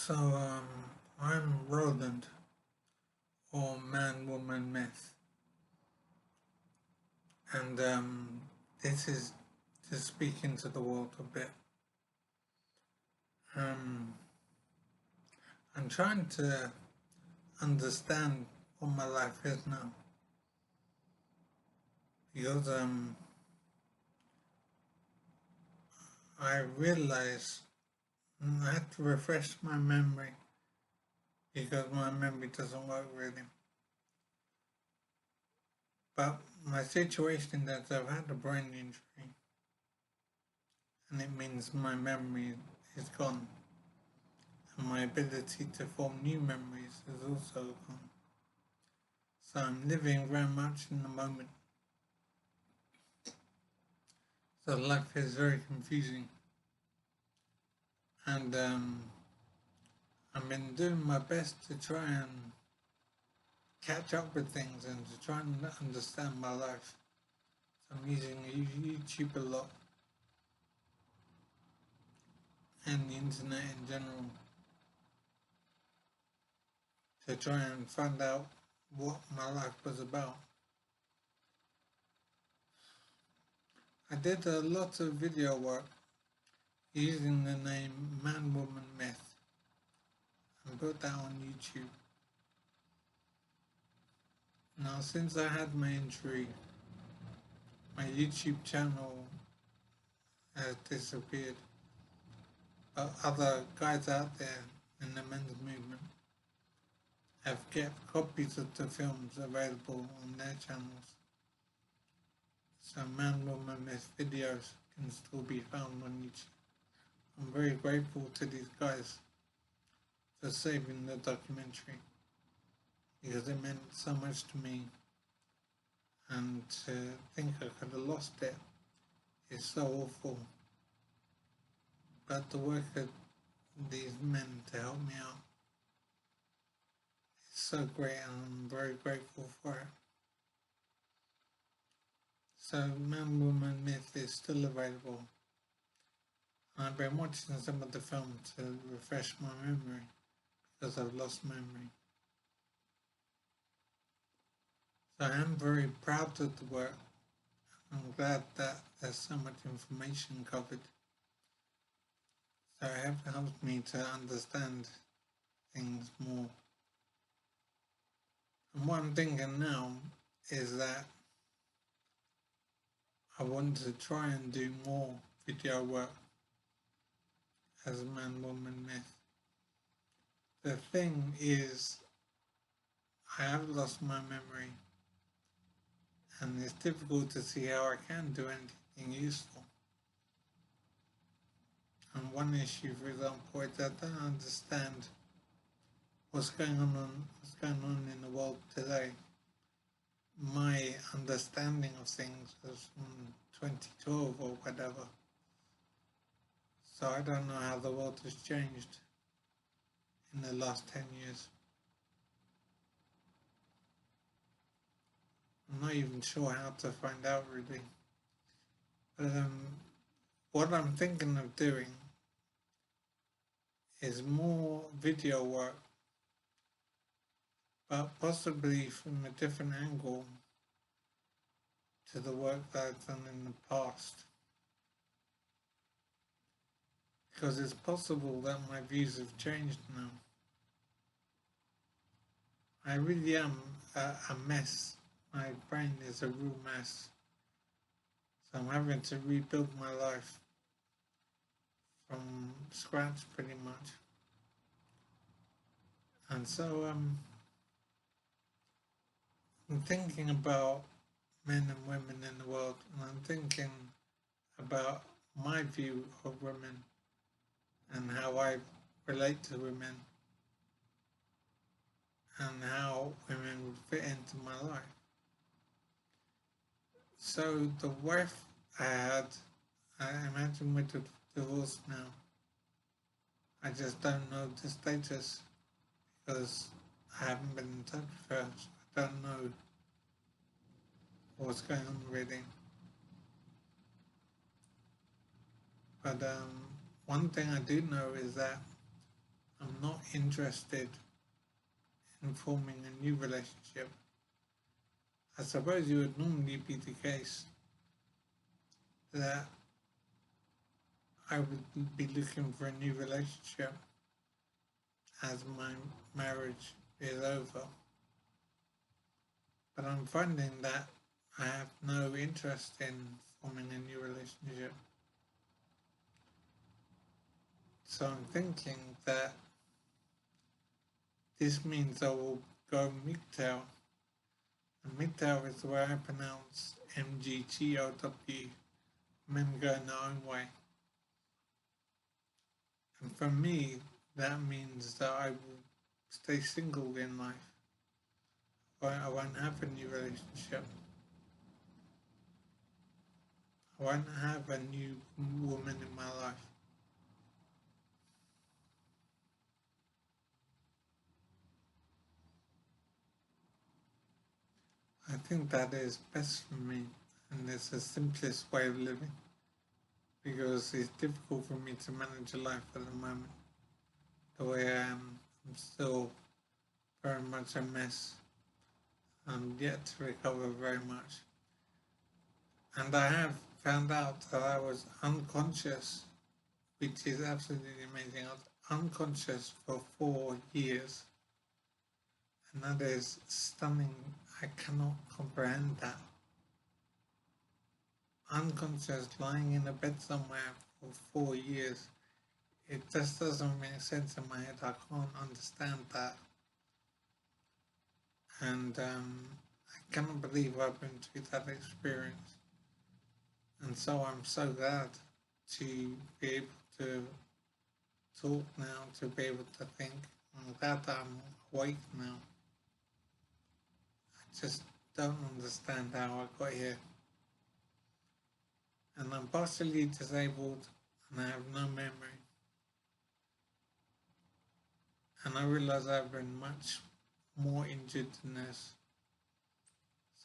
I'm Roland, or ManWomanMyth, and this is to speak into the world a bit. Um, I'm trying to understand what my life is now, because I realize I have to refresh my memory because my memory doesn't work really. But my situation is that I've had a brain injury, and it means my memory is gone, and my ability to form new memories is also gone. So I'm living very much in the moment. So life is very confusing, and I've been doing my best to try and catch up with things and to try and understand my life. So I'm using YouTube a lot and the internet in general to try and find out what my life was about. I did a lot of video work using the name ManWomanMyth and put that on YouTube. Now, since I had my injury, my YouTube channel has disappeared, but other guys out there in the men's movement have kept copies of the films available on their channels. So ManWomanMyth videos can still be found on YouTube. I'm very grateful to these guys for saving the documentary because it meant so much to me, and to think I could have lost it is so awful. But the work of these men to help me out is so great, and I'm very grateful for it. So ManWomanMyth is still available. I've been watching some of the film to refresh my memory because I've lost memory. So I am very proud of the work. I'm glad that there's so much information covered. So it helped me to understand things more. And what I'm thinking now is that I want to try and do more video work as ManWomanMyth. The thing is, I have lost my memory, and it's difficult to see how I can do anything useful. And one issue, for example, is that I don't understand what's going on in the world today. My understanding of things was from 2012 or whatever. So I don't know how the world has changed in the last 10 years. I'm not even sure how to find out really. But what I'm thinking of doing is more video work, but possibly from a different angle to the work that I've done in the past. Because it's possible that my views have changed now. I really am a mess. My brain is a real mess. So I'm having to rebuild my life from scratch pretty much. And so I'm thinking about men and women in the world, and I'm thinking about my view of women and how I relate to women and how women would fit into my life. So the wife I had, I imagine we're divorced now. I just don't know the status because I haven't been in touch with her, so I don't know what's going on really. But one thing I do know is that I'm not interested in forming a new relationship. I suppose it would normally be the case that I would be looking for a new relationship as my marriage is over. But I'm finding that I have no interest in forming a new relationship. So I'm thinking that this means I will go MGTOW. And MGTOW is the way I pronounce MGTOW, men going their own way. And for me, that means that I will stay single in life. I won't have a new relationship. I won't have a new woman in my life. I think that is best for me, and it's the simplest way of living, because it's difficult for me to manage a life at the moment. The way I am, I'm still very much a mess. I'm yet to recover very much. And I have found out that I was unconscious, which is absolutely amazing. I was unconscious for 4 years. And that is stunning. I cannot comprehend that. Unconscious, lying in a bed somewhere for 4 years. It just doesn't make sense in my head. I can't understand that. And I cannot believe I've been through that experience. And so I'm so glad to be able to talk now, to be able to think. I'm glad that I'm awake now. I just don't understand how I got here. And I'm partially disabled and I have no memory. And I realise I've been much more injured than this.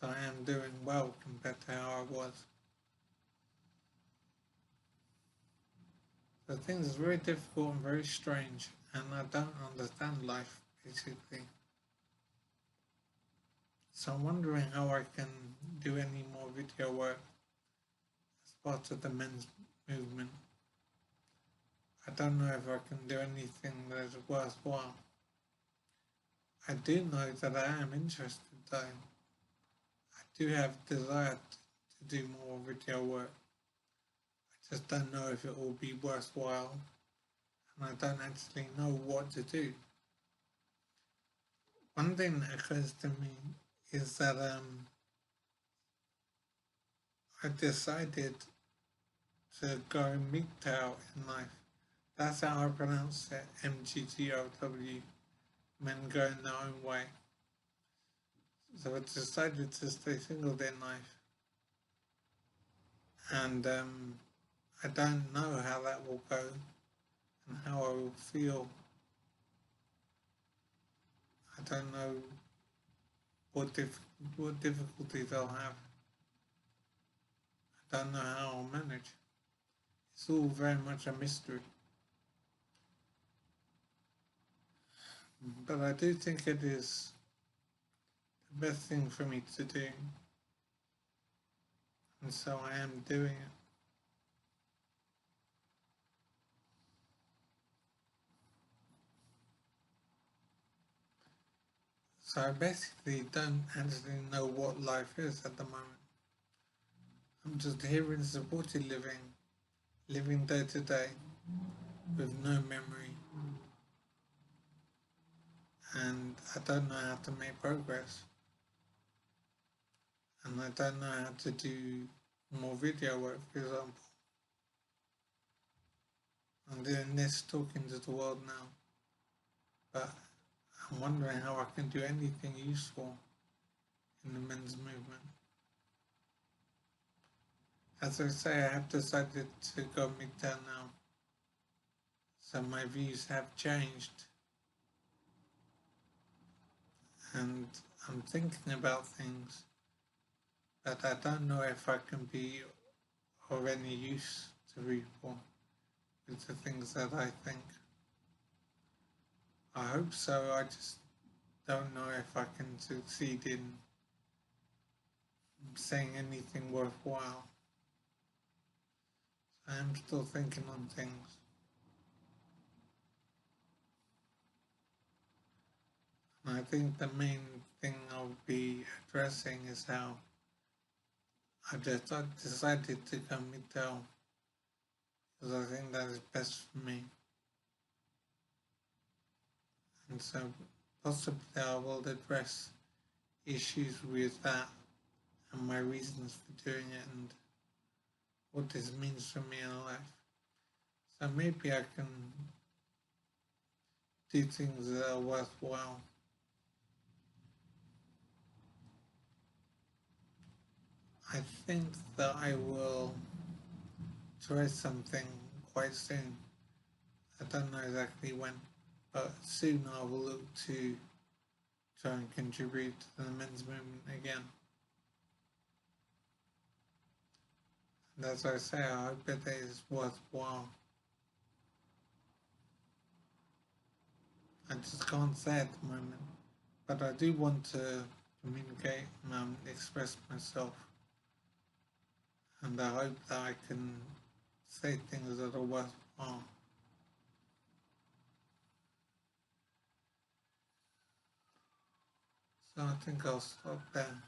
So I am doing well compared to how I was. So things are very difficult and very strange, and I don't understand life, basically. So I'm wondering how I can do any more video work as part of the men's movement. I don't know if I can do anything that is worthwhile. I do know that I am interested though. I do have desire to do more video work. I just don't know if it will be worthwhile, and I don't actually know what to do. One thing that occurs to me is that I decided to go MGTOW in life. That's how I pronounce it, MGTOW, men going their own way. So I decided to stay single in life. And I don't know how that will go and how I will feel. I don't know what difficulties I'll have. I don't know how I'll manage. It's all very much a mystery. But I do think it is the best thing for me to do. And so I am doing it. So I basically don't actually know what life is at the moment. I'm just here in supported living day to day with no memory. And I don't know how to make progress. And I don't know how to do more video work, for example. I'm doing this, talking to the world now. But I'm wondering how I can do anything useful in the men's movement. As I say, I have decided to go MGTOW now. So my views have changed. And I'm thinking about things, but I don't know if I can be of any use to people with the things that I think. I hope so. I just don't know if I can succeed in saying anything worthwhile. I am still thinking on things. And I think the main thing I'll be addressing is how I decided to go MGTOW because I think that is best for me. And so possibly I will address issues with that and my reasons for doing it and what this means for me in life. So maybe I can do things that are worthwhile. I think that I will try something quite soon. I don't know exactly when, but soon I will look to try and contribute to the men's movement again. And as I say, I hope it is worthwhile. I just can't say at the moment, but I do want to communicate and express myself. And I hope that I can say things that are worthwhile. So I think I'll stop there.